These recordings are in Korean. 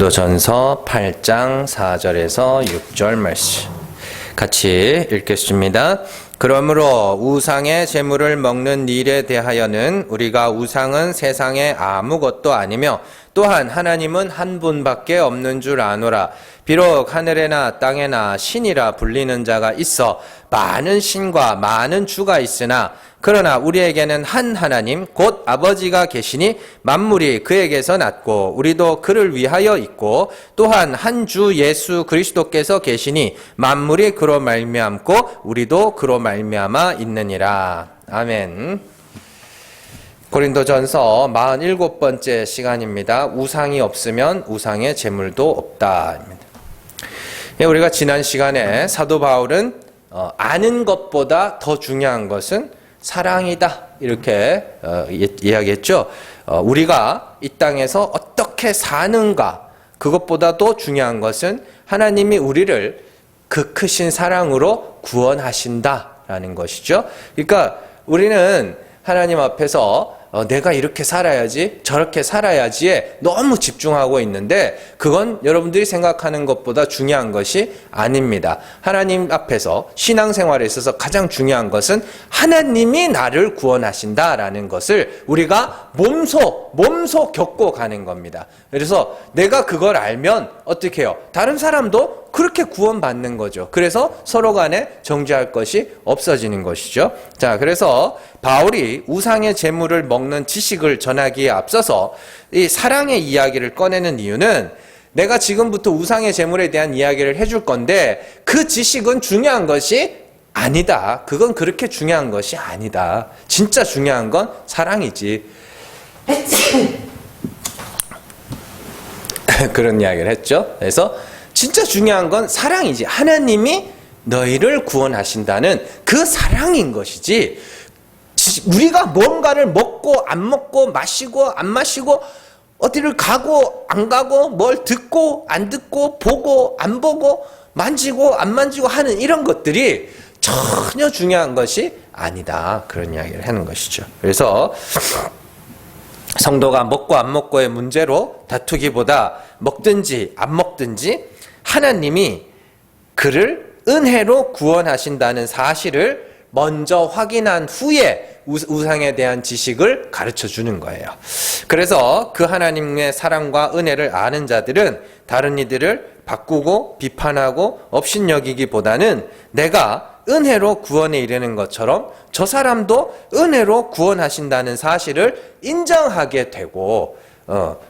고린도전서 8장 4절에서 6절 말씀 같이 읽겠습니다. 그러므로 우상의 제물을 먹는 일에 대하여는 우리가 우상은 세상에 아무것도 아니며 또한 하나님은 한 분밖에 없는 줄 아노라. 비록 하늘에나 땅에나 신이라 불리는 자가 있어 많은 신과 많은 주가 있으나 그러나 우리에게는 한 하나님 곧 아버지가 계시니 만물이 그에게서 났고 우리도 그를 위하여 있고 또한 한 주 예수 그리스도께서 계시니 만물이 그로 말미암고 우리도 그로 말미암아 있느니라. 아멘. 고린도전서 47번째 시간입니다. 우상이 없으면 우상의 제물도 없다. 우리가 지난 시간에 사도 바울은 아는 것보다 더 중요한 것은 사랑이다 이렇게 이야기했죠. 우리가 이 땅에서 어떻게 사는가 그것보다도 중요한 것은 하나님이 우리를 그 크신 사랑으로 구원하신다라는 것이죠. 그러니까 우리는 하나님 앞에서 내가 이렇게 살아야지 저렇게 살아야지에 너무 집중하고 있는데 그건 여러분들이 생각하는 것보다 중요한 것이 아닙니다. 하나님 앞에서 신앙생활에 있어서 가장 중요한 것은 하나님이 나를 구원하신다라는 것을 우리가 몸소 겪고 가는 겁니다. 그래서 내가 그걸 알면 어떻게 해요? 다른 사람도 그렇게 구원받는 거죠. 그래서 서로 간에 정죄할 것이 없어지는 것이죠. 자, 그래서 바울이 우상의 제물을 먹는 지식을 전하기에 앞서서 이 사랑의 이야기를 꺼내는 이유는 내가 지금부터 우상의 제물에 대한 이야기를 해줄 건데 그 지식은 중요한 것이 아니다. 그건 그렇게 중요한 것이 아니다. 진짜 중요한 건 사랑이지. 그런 이야기를 했죠. 그래서 진짜 중요한 건 사랑이지. 하나님이 너희를 구원하신다는 그 사랑인 것이지 우리가 뭔가를 먹고 안 먹고 마시고 안 마시고 어디를 가고 안 가고 뭘 듣고 안 듣고 보고 안 보고 만지고 안 만지고 하는 이런 것들이 전혀 중요한 것이 아니다. 그런 이야기를 하는 것이죠. 그래서 성도가 먹고 안 먹고의 문제로 다투기보다 먹든지 안 먹든지 하나님이 그를 은혜로 구원하신다는 사실을 먼저 확인한 후에 우상에 대한 지식을 가르쳐 주는 거예요. 그래서 그 하나님의 사랑과 은혜를 아는 자들은 다른 이들을 바꾸고 비판하고 업신여기기보다는 내가 은혜로 구원에 이르는 것처럼 저 사람도 은혜로 구원하신다는 사실을 인정하게 되고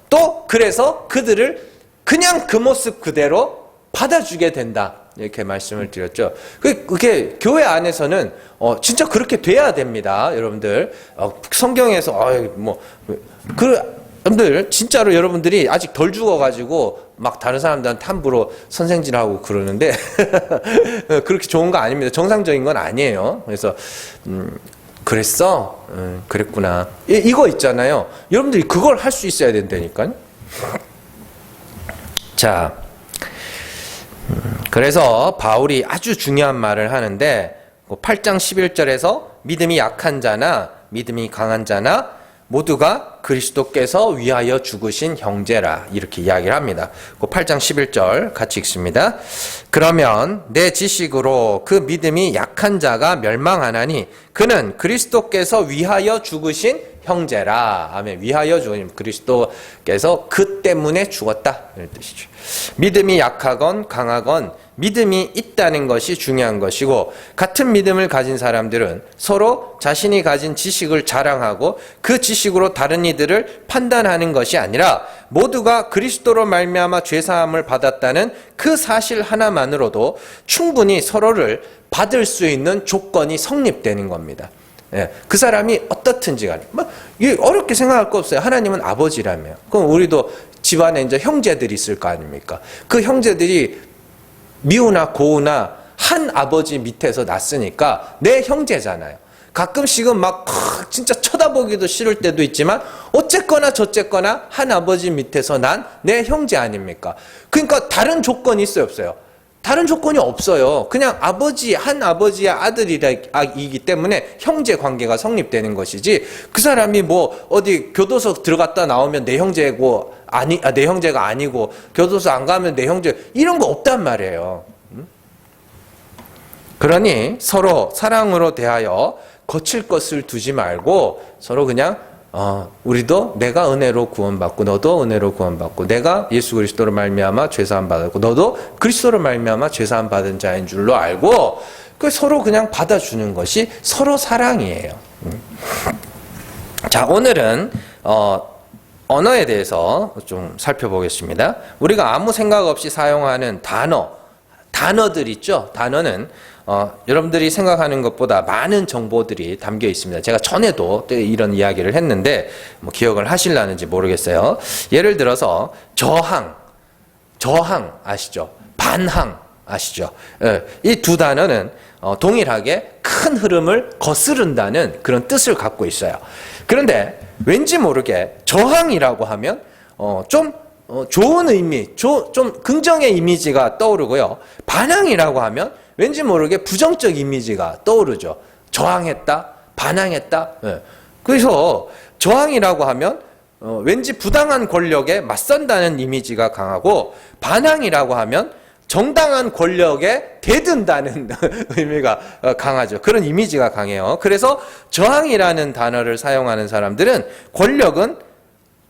또 그래서 그들을 그냥 그 모습 그대로 받아주게 된다. 이렇게 말씀을 드렸죠. 그게 교회 안에서는 진짜 그렇게 돼야 됩니다. 여러분들 성경에서 여러분들 진짜로 여러분들이 아직 덜 죽어가지고 막 다른 사람들한테 함부로 선생질하고 그러는데 그렇게 좋은 거 아닙니다. 정상적인 건 아니에요. 그래서 그랬어? 그랬구나. 이거 있잖아요. 여러분들이 그걸 할 수 있어야 된다니까요. 자, 그래서 바울이 아주 중요한 말을 하는데 8장 11절에서 믿음이 약한 자나 믿음이 강한 자나 모두가 그리스도께서 위하여 죽으신 형제라 이렇게 이야기를 합니다. 8장 11절 같이 읽습니다. 그러면 내 지식으로 그 믿음이 약한 자가 멸망하나니 그는 그리스도께서 위하여 죽으신 형제라. 아멘. 위하여 죽으신 그리스도께서 그 때문에 죽었다 이런 뜻이죠. 믿음이 약하건 강하건 믿음이 있다는 것이 중요한 것이고 같은 믿음을 가진 사람들은 서로 자신이 가진 지식을 자랑하고 그 지식으로 다른 이들을 판단하는 것이 아니라 모두가 그리스도로 말미암아 죄사함을 받았다는 그 사실 하나만으로도 충분히 서로를 받을 수 있는 조건이 성립되는 겁니다. 그 사람이 어떻든지 간에 이게 어렵게 생각할 거 없어요. 하나님은 아버지라며. 그럼 우리도 집안에 이제 형제들이 있을 거 아닙니까? 그 형제들이 미우나 고우나 한 아버지 밑에서 났으니까 내 형제잖아요. 가끔씩은 막 진짜 쳐다보기도 싫을 때도 있지만 어쨌거나 저쨌거나 한 아버지 밑에서 난 내 형제 아닙니까? 그러니까 다른 조건이 있어요, 없어요? 다른 조건이 없어요. 그냥 한 아버지의 아들이기 때문에 형제 관계가 성립되는 것이지, 그 사람이 뭐 어디 교도소 들어갔다 나오면 내 형제고 내 형제가 아니고, 교도소 안 가면 내 형제, 이런 거 없단 말이에요. 그러니 서로 사랑으로 대하여 거칠 것을 두지 말고 서로 그냥 우리도 내가 은혜로 구원받고 너도 은혜로 구원받고, 내가 예수 그리스도로 말미암아 죄사함 받았고 너도 그리스도로 말미암아 죄사함 받은 자인 줄로 알고, 그 서로 그냥 받아주는 것이 서로 사랑이에요. 자, 오늘은 언어에 대해서 좀 살펴보겠습니다. 우리가 아무 생각 없이 사용하는 단어들 있죠. 단어는 여러분들이 생각하는 것보다 많은 정보들이 담겨 있습니다. 제가 전에도 이런 이야기를 했는데 뭐 기억을 하실라는지 모르겠어요. 예를 들어서 저항 아시죠? 반항 아시죠? 이 두 단어는 동일하게 큰 흐름을 거스른다는 그런 뜻을 갖고 있어요. 그런데 왠지 모르게 저항이라고 하면 좀 좋은 의미, 좀 긍정의 이미지가 떠오르고요. 반항이라고 하면 왠지 모르게 부정적 이미지가 떠오르죠. 저항했다, 반항했다. 그래서 저항이라고 하면 왠지 부당한 권력에 맞선다는 이미지가 강하고, 반항이라고 하면 정당한 권력에 대든다는 의미가 강하죠. 그런 이미지가 강해요. 그래서 저항이라는 단어를 사용하는 사람들은 권력은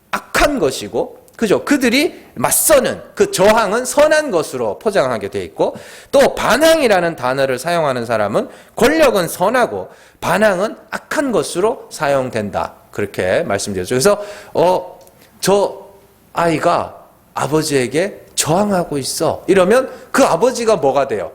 악한 것이고, 그죠? 그들이 맞서는 그 저항은 선한 것으로 포장하게 돼 있고, 또 반항이라는 단어를 사용하는 사람은 권력은 선하고 반항은 악한 것으로 사용된다. 그렇게 말씀드렸죠. 그래서 저 아이가 아버지에게 저항하고 있어. 이러면 그 아버지가 뭐가 돼요?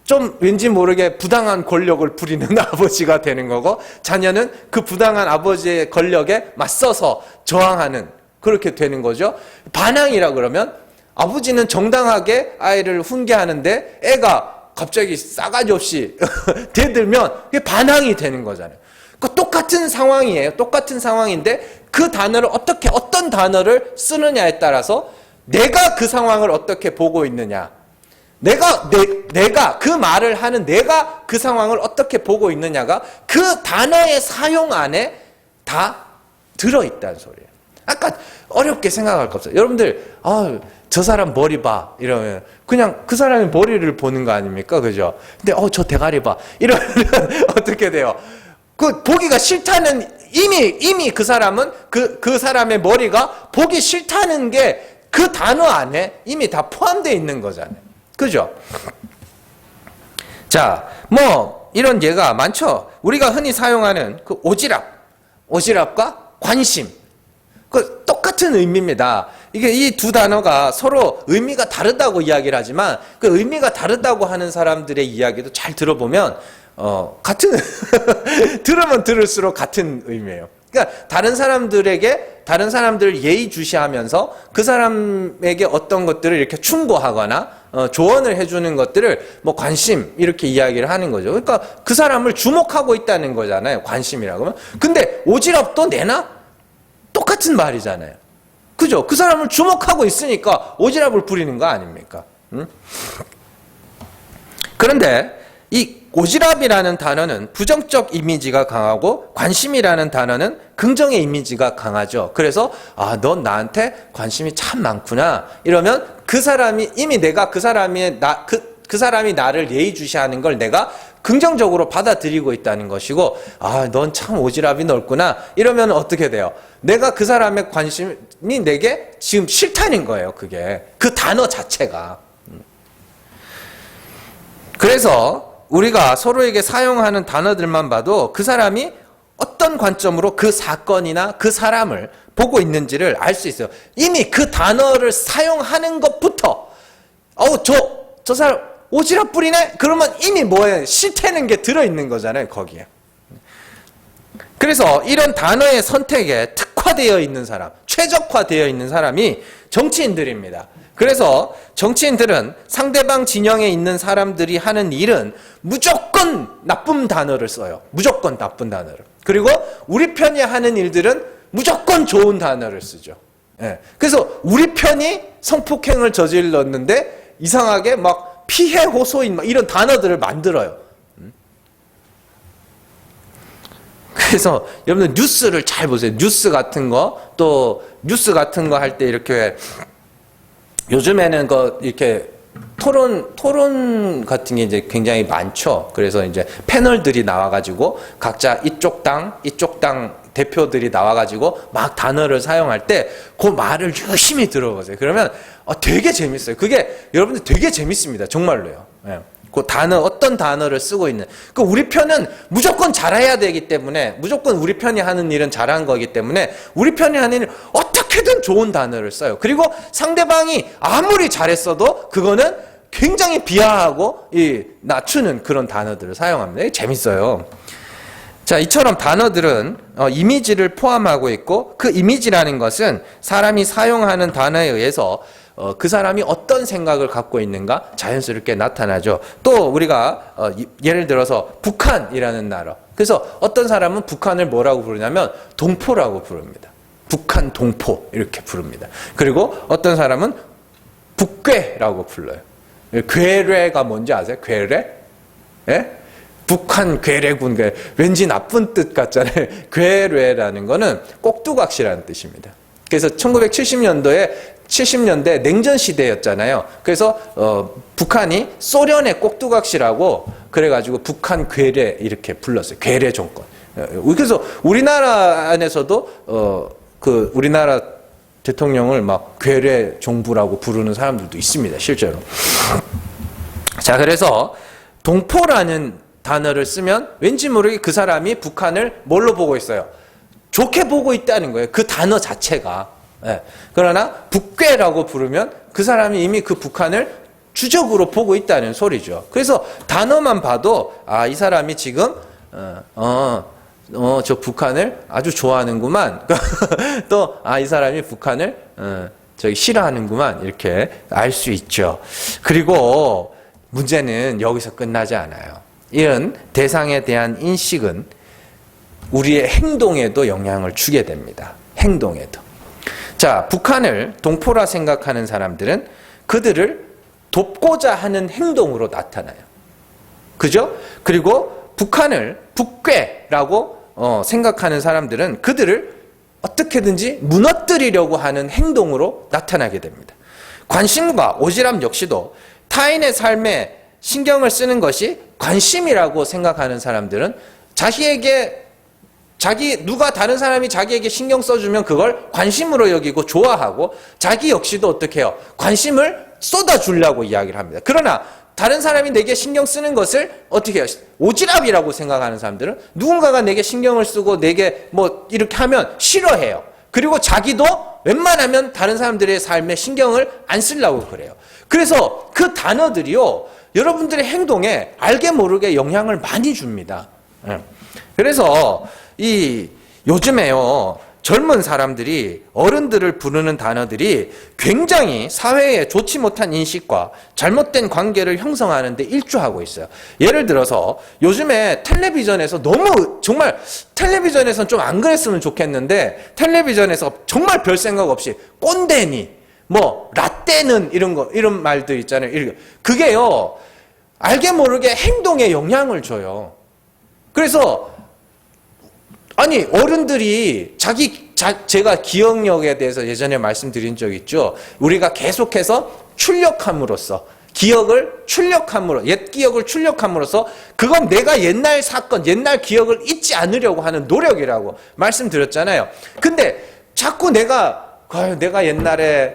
좀 왠지 모르게 부당한 권력을 부리는 아버지가 되는 거고, 자녀는 그 부당한 아버지의 권력에 맞서서 저항하는, 그렇게 되는 거죠. 반항이라 그러면 아버지는 정당하게 아이를 훈계하는데 애가 갑자기 싸가지 없이 대들면 그게 반항이 되는 거잖아요. 그러니까 똑같은 상황이에요. 똑같은 상황인데 그 단어를 어떤 단어를 쓰느냐에 따라서 내가 그 상황을 어떻게 보고 있느냐, 내가 그 말을 하는 내가 그 상황을 어떻게 보고 있느냐가 그 단어의 사용 안에 다 들어있다는 소리예요. 아까 어렵게 생각할 거 없어요. 여러분들 저 사람 머리 봐 이러면 그냥 그 사람의 머리를 보는 거 아닙니까? 그죠? 근데 저 대가리 봐 이러면 어떻게 돼요? 그 보기가 싫다는, 이미 그 사람은 그 사람의 머리가 보기 싫다는 게 그 단어 안에 이미 다 포함되어 있는 거잖아요. 그죠? 자, 뭐 이런 예가 많죠. 우리가 흔히 사용하는 그 오지랖과 관심, 그 똑같은 의미입니다. 이게 이 두 단어가 서로 의미가 다르다고 이야기를 하지만, 그 의미가 다르다고 하는 사람들의 이야기도 잘 들어보면 같은 들으면 들을수록 같은 의미예요. 그러니까 다른 사람들을 예의주시하면서 그 사람에게 어떤 것들을 이렇게 충고하거나 조언을 해주는 것들을 뭐 관심 이렇게 이야기를 하는 거죠. 그러니까 그 사람을 주목하고 있다는 거잖아요. 관심이라고 하면. 근데 오지랖도 내나 똑같은 말이잖아요. 그죠? 그 사람을 주목하고 있으니까 오지랖을 부리는 거 아닙니까? 그런데 이 오지랖이라는 단어는 부정적 이미지가 강하고, 관심이라는 단어는 긍정의 이미지가 강하죠. 그래서 넌 나한테 관심이 참 많구나 이러면 그 사람이 이미 내가 그 사람이 나를 예의주시하는 걸 내가 긍정적으로 받아들이고 있다는 것이고, 넌 참 오지랖이 넓구나 이러면 어떻게 돼요? 내가 그 사람의 관심이 내게 지금 싫다는 거예요. 그게 그 단어 자체가. 그래서 우리가 서로에게 사용하는 단어들만 봐도 그 사람이 어떤 관점으로 그 사건이나 그 사람을 보고 있는지를 알 수 있어요. 이미 그 단어를 사용하는 것부터 저 사람 오지랖 부리네? 그러면 이미 뭐예요? 싫다는 게 들어있는 거잖아요. 거기에. 그래서 이런 단어의 선택에 특화되어 있는 사람, 최적화되어 있는 사람이 정치인들입니다. 그래서 정치인들은 상대방 진영에 있는 사람들이 하는 일은 무조건 나쁜 단어를 써요. 무조건 나쁜 단어를. 그리고 우리 편이 하는 일들은 무조건 좋은 단어를 쓰죠. 그래서 우리 편이 성폭행을 저질렀는데 이상하게 막 피해 호소인 이런 단어들을 만들어요. 그래서 여러분들 뉴스를 잘 보세요. 뉴스 같은 거, 또 뉴스 같은 거 할 때 이렇게 요즘에는 이렇게 토론 같은 게 이제 굉장히 많죠. 그래서 이제 패널들이 나와가지고 각자 이쪽 당 대표들이 나와가지고 막 단어를 사용할 때 그 말을 열심히 들어보세요. 그러면 되게 재밌어요. 그게 여러분들 되게 재밌습니다. 정말로요. 예. 그 단어, 어떤 단어를 쓰고 있는. 그 우리 편은 무조건 잘해야 되기 때문에, 무조건 우리 편이 하는 일은 잘한 거기 때문에, 우리 편이 하는 일 어떻게든 좋은 단어를 써요. 그리고 상대방이 아무리 잘했어도 그거는 굉장히 비하하고 낮추는 그런 단어들을 사용합니다. 재밌어요. 자, 이처럼 단어들은 이미지를 포함하고 있고, 그 이미지라는 것은 사람이 사용하는 단어에 의해서 그 사람이 어떤 생각을 갖고 있는가 자연스럽게 나타나죠. 또 우리가 예를 들어서 북한이라는 나라. 그래서 어떤 사람은 북한을 뭐라고 부르냐면 동포라고 부릅니다. 북한 동포 이렇게 부릅니다. 그리고 어떤 사람은 북괴라고 불러요. 괴뢰가 뭔지 아세요? 괴뢰? 예? 북한 괴뢰군, 왠지 나쁜 뜻 같잖아요. 괴뢰라는 거는 꼭두각시라는 뜻입니다. 그래서 70년대 냉전 시대였잖아요. 그래서 북한이 소련의 꼭두각시라고 그래가지고 북한 괴뢰 이렇게 불렀어요. 괴뢰 정권. 그래서 우리나라 안에서도 그 우리나라 대통령을 막 괴뢰 정부라고 부르는 사람들도 있습니다. 실제로. 자, 그래서 동포라는 단어를 쓰면 왠지 모르게 그 사람이 북한을 뭘로 보고 있어요? 좋게 보고 있다는 거예요. 그 단어 자체가. 예. 그러나 북괴라고 부르면 그 사람이 이미 그 북한을 주적으로 보고 있다는 소리죠. 그래서 단어만 봐도 이 사람이 지금 저 북한을 아주 좋아하는구만. 또 이 사람이 북한을 저기 싫어하는구만. 이렇게 알 수 있죠. 그리고 문제는 여기서 끝나지 않아요. 이런 대상에 대한 인식은 우리의 행동에도 영향을 주게 됩니다. 행동에도. 자, 북한을 동포라 생각하는 사람들은 그들을 돕고자 하는 행동으로 나타나요. 그죠? 그리고 북한을 북괴라고 생각하는 사람들은 그들을 어떻게든지 무너뜨리려고 하는 행동으로 나타나게 됩니다. 관심과 오지랖 역시도 타인의 삶에 신경을 쓰는 것이 관심이라고 생각하는 사람들은 누가 다른 사람이 자기에게 신경 써주면 그걸 관심으로 여기고 좋아하고 자기 역시도 어떻게 해요? 관심을 쏟아주려고 이야기를 합니다. 그러나 다른 사람이 내게 신경 쓰는 것을 어떻게 해요? 오지랖이라고 생각하는 사람들은 누군가가 내게 신경을 쓰고 내게 뭐 이렇게 하면 싫어해요. 그리고 자기도 웬만하면 다른 사람들의 삶에 신경을 안 쓰려고 그래요. 그래서 그 단어들이요, 여러분들의 행동에 알게 모르게 영향을 많이 줍니다. 그래서 요즘에요, 젊은 사람들이 어른들을 부르는 단어들이 굉장히 사회에 좋지 못한 인식과 잘못된 관계를 형성하는 데 일조하고 있어요. 예를 들어서 요즘에 텔레비전에서 정말 텔레비전에서는 좀 안 그랬으면 좋겠는데 텔레비전에서 정말 별 생각 없이 꼰대니 라떼는 이런 말들 있잖아요. 그게요, 알게 모르게 행동에 영향을 줘요. 그래서 어른들이 제가 기억력에 대해서 예전에 말씀드린 적 있죠. 우리가 계속해서 옛 기억을 출력함으로써 그건 내가 옛날 사건, 옛날 기억을 잊지 않으려고 하는 노력이라고 말씀드렸잖아요. 근데 자꾸 내가 옛날에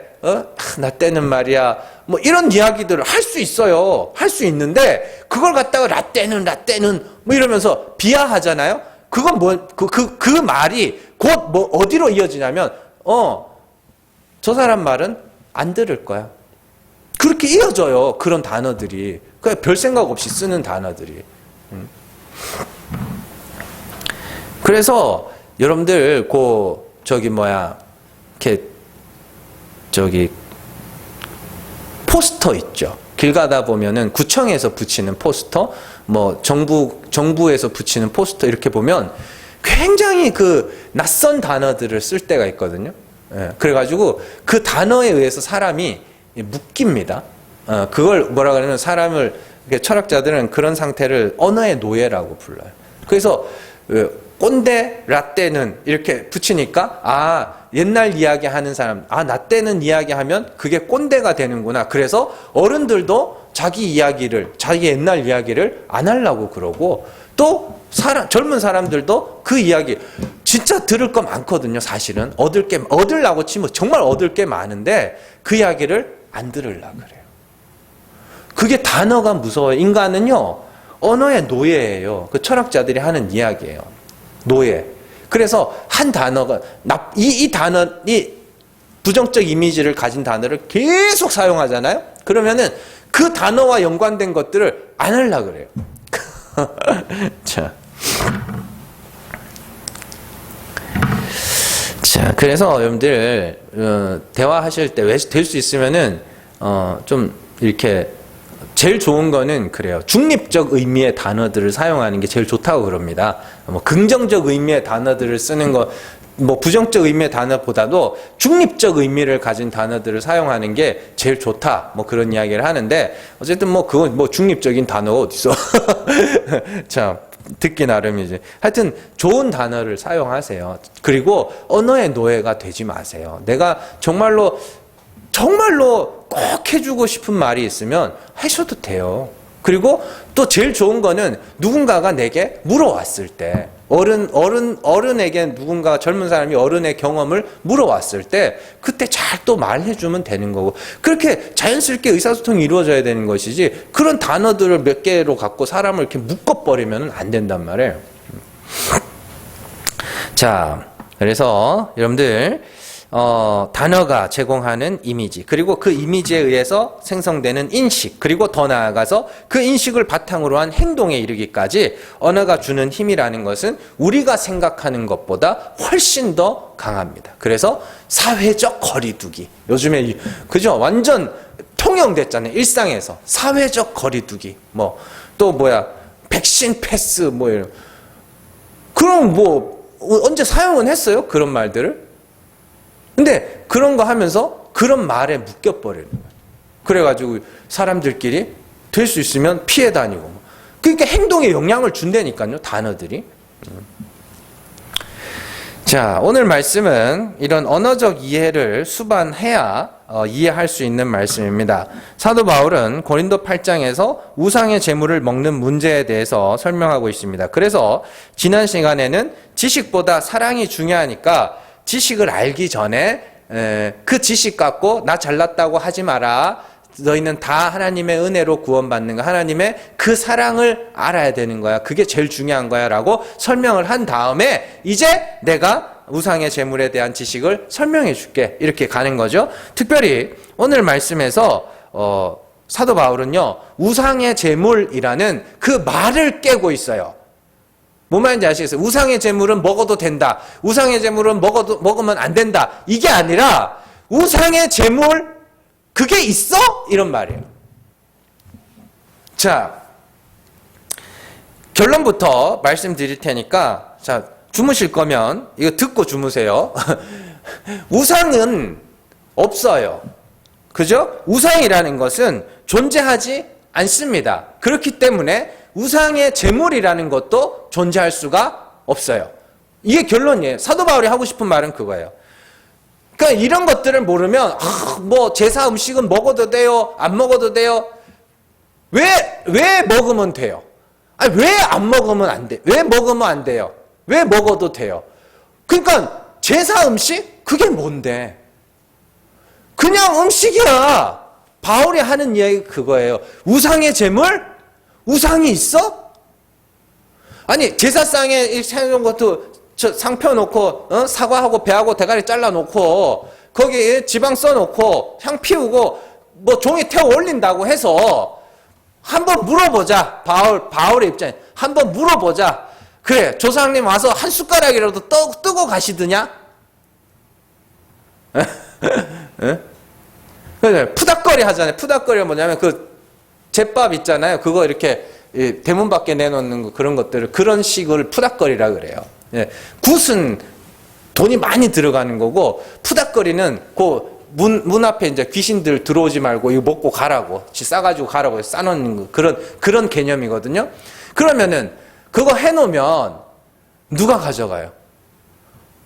나 때는 말이야 이런 이야기들을 할 수 있어요. 할 수 있는데 그걸 갖다가 라떼는 이러면서 비하하잖아요. 그건 그 말이 곧 어디로 이어지냐면 저 사람 말은 안 들을 거야. 그렇게 이어져요. 그런 단어들이. 그냥 별 생각 없이 쓰는 단어들이. 그래서 여러분들 포스터 있죠. 길 가다 보면은 구청에서 붙이는 포스터, 정부에서 붙이는 포스터 이렇게 보면 굉장히 낯선 단어들을 쓸 때가 있거든요. 그래가지고 그 단어에 의해서 사람이 묶입니다. 그걸 뭐라 그러냐면 사람을, 철학자들은 그런 상태를 언어의 노예라고 불러요. 그래서 꼰대, 라떼는 이렇게 붙이니까 옛날 이야기 하는 사람, 나 때는 이야기하면 그게 꼰대가 되는구나. 그래서 어른들도 자기 옛날 이야기를 안 하려고 그러고, 또 젊은 사람들도 그 이야기 진짜 들을 거 많거든요. 사실은 얻으려고 치면 정말 얻을 게 많은데 그 이야기를 안 들으려고 그래요. 그게 단어가 무서워요. 인간은요, 언어의 노예예요. 그 철학자들이 하는 이야기예요. 노예. 그래서 한 단어가 이 부정적 이미지를 가진 단어를 계속 사용하잖아요. 그러면은 그 단어와 연관된 것들을 안 하려고 그래요. 자, 그래서 여러분들 대화하실 때 될 수 있으면은 좀 이렇게 제일 좋은 거는 그래요. 중립적 의미의 단어들을 사용하는 게 제일 좋다고 그럽니다. 뭐 긍정적 의미의 단어들을 쓰는 거, 뭐 부정적 의미의 단어보다도 중립적 의미를 가진 단어들을 사용하는 게 제일 좋다. 뭐 그런 이야기를 하는데, 어쨌든 뭐 그건 뭐 중립적인 단어가 어딨어. 자, 듣기 나름이지. 하여튼 좋은 단어를 사용하세요. 그리고 언어의 노예가 되지 마세요. 내가 정말로 꼭 해주고 싶은 말이 있으면 하셔도 돼요. 그리고 또 제일 좋은 거는 누군가가 내게 물어왔을 때, 어른에게 누군가, 젊은 사람이 어른의 경험을 물어왔을 때 그때 잘 또 말해주면 되는 거고, 그렇게 자연스럽게 의사소통이 이루어져야 되는 것이지, 그런 단어들을 몇 개로 갖고 사람을 이렇게 묶어버리면 안 된단 말이에요. 자, 그래서 여러분들 단어가 제공하는 이미지, 그리고 그 이미지에 의해서 생성되는 인식, 그리고 더 나아가서 그 인식을 바탕으로 한 행동에 이르기까지 언어가 주는 힘이라는 것은 우리가 생각하는 것보다 훨씬 더 강합니다. 그래서 사회적 거리두기, 요즘에 그죠? 완전 통용됐잖아요. 일상에서 사회적 거리두기, 뭐 또 백신 패스 뭐 이런. 그럼 뭐 언제 사용은 했어요? 그런 말들을? 근데 그런 거 하면서 그런 말에 묶여버리는 거예요. 그래가지고 사람들끼리 될 수 있으면 피해 다니고. 그러니까 행동에 영향을 준다니까요, 단어들이. 자, 오늘 말씀은 이런 언어적 이해를 수반해야 이해할 수 있는 말씀입니다. 사도 바울은 고린도 8장에서 우상의 제물을 먹는 문제에 대해서 설명하고 있습니다. 그래서 지난 시간에는 지식보다 사랑이 중요하니까 지식을 알기 전에 그 지식 갖고 나 잘났다고 하지 마라. 너희는 다 하나님의 은혜로 구원받는 거, 하나님의 그 사랑을 알아야 되는 거야. 그게 제일 중요한 거야 라고 설명을 한 다음에 이제 내가 우상의 제물에 대한 지식을 설명해 줄게, 이렇게 가는 거죠. 특별히 오늘 말씀에서 사도 바울은요, 우상의 제물이라는 그 말을 깨고 있어요. 뭔 말인지 아시겠어요? 우상의 제물은 먹어도 된다, 우상의 제물은 먹으면 안 된다, 이게 아니라 우상의 제물 그게 있어? 이런 말이에요. 자, 결론부터 말씀드릴 테니까, 자, 주무실 거면 이거 듣고 주무세요. 우상은 없어요. 그죠? 우상이라는 것은 존재하지 않습니다. 그렇기 때문에 우상의 제물이라는 것도 존재할 수가 없어요. 이게 결론이에요. 사도 바울이 하고 싶은 말은 그거예요. 그러니까 이런 것들을 모르면 뭐 제사 음식은 먹어도 돼요? 안 먹어도 돼요? 왜 먹으면 돼요? 아니, 왜 안 먹으면 안 돼? 왜 먹으면 안 돼요? 왜 먹어도 돼요? 그러니까 제사 음식? 그게 뭔데? 그냥 음식이야. 바울이 하는 이야기 그거예요. 우상의 제물? 우상이 있어? 아니, 제사상에 세운 것도 상 펴놓고, 사과하고 배하고 대가리 잘라놓고, 거기에 지방 써놓고, 향 피우고, 뭐 종이 태워 올린다고 해서, 한번 물어보자. 바울의 입장에. 한번 물어보자. 그래, 조상님 와서 한 숟가락이라도 뜨고 가시드냐? 푸닥거리 하잖아요. 푸닥거리가 뭐냐면 그 제밥 있잖아요. 그거 이렇게 대문 밖에 내놓는 거, 그런 것들을, 그런 식을 푸닥거리라 그래요. 굿은 돈이 많이 들어가는 거고, 푸닥거리는 그 문 앞에 이제 귀신들 들어오지 말고 이거 먹고 가라고, 지 싸가지고 가라고 싸놓는 그런 개념이거든요. 그러면은 그거 해놓으면 누가 가져가요?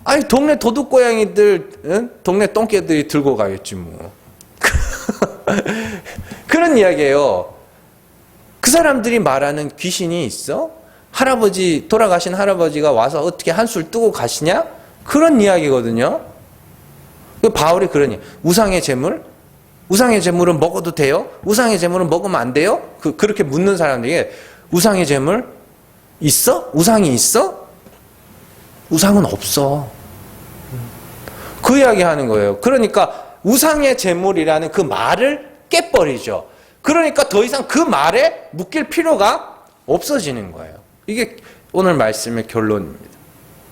아니, 동네 도둑고양이들, 응? 동네 똥개들이 들고 가겠지 뭐. 그런 이야기예요. 그 사람들이 말하는 귀신이 있어? 돌아가신 할아버지가 와서 어떻게 한술 뜨고 가시냐? 그런 이야기거든요. 바울이 그러니, 우상의 제물? 우상의 제물은 먹어도 돼요? 우상의 제물은 먹으면 안 돼요? 그렇게 묻는 사람들에게, 우상의 제물 있어? 우상이 있어? 우상은 없어. 그 이야기 하는 거예요. 그러니까 우상의 제물이라는 그 말을 깨버리죠. 그러니까 더 이상 그 말에 묶일 필요가 없어지는 거예요. 이게 오늘 말씀의 결론입니다.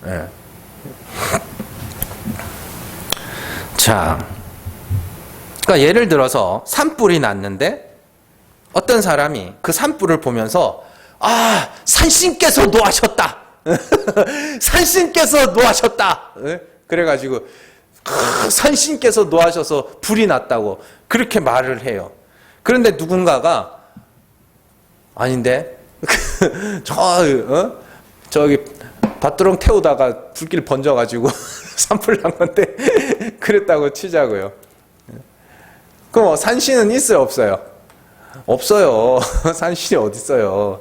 네. 자, 그러니까 예를 들어서 산불이 났는데 어떤 사람이 그 산불을 보면서 산신께서 노하셨다. 산신께서 노하셨다. 그래가지고 산신께서 노하셔서 불이 났다고 그렇게 말을 해요. 그런데 누군가가 아닌데 저기 밭두렁 태우다가 불길 번져가지고 산불 난 건데 그랬다고 치자고요. 그럼 산신은 있어요, 없어요? 없어요. 산신이 어디 있어요?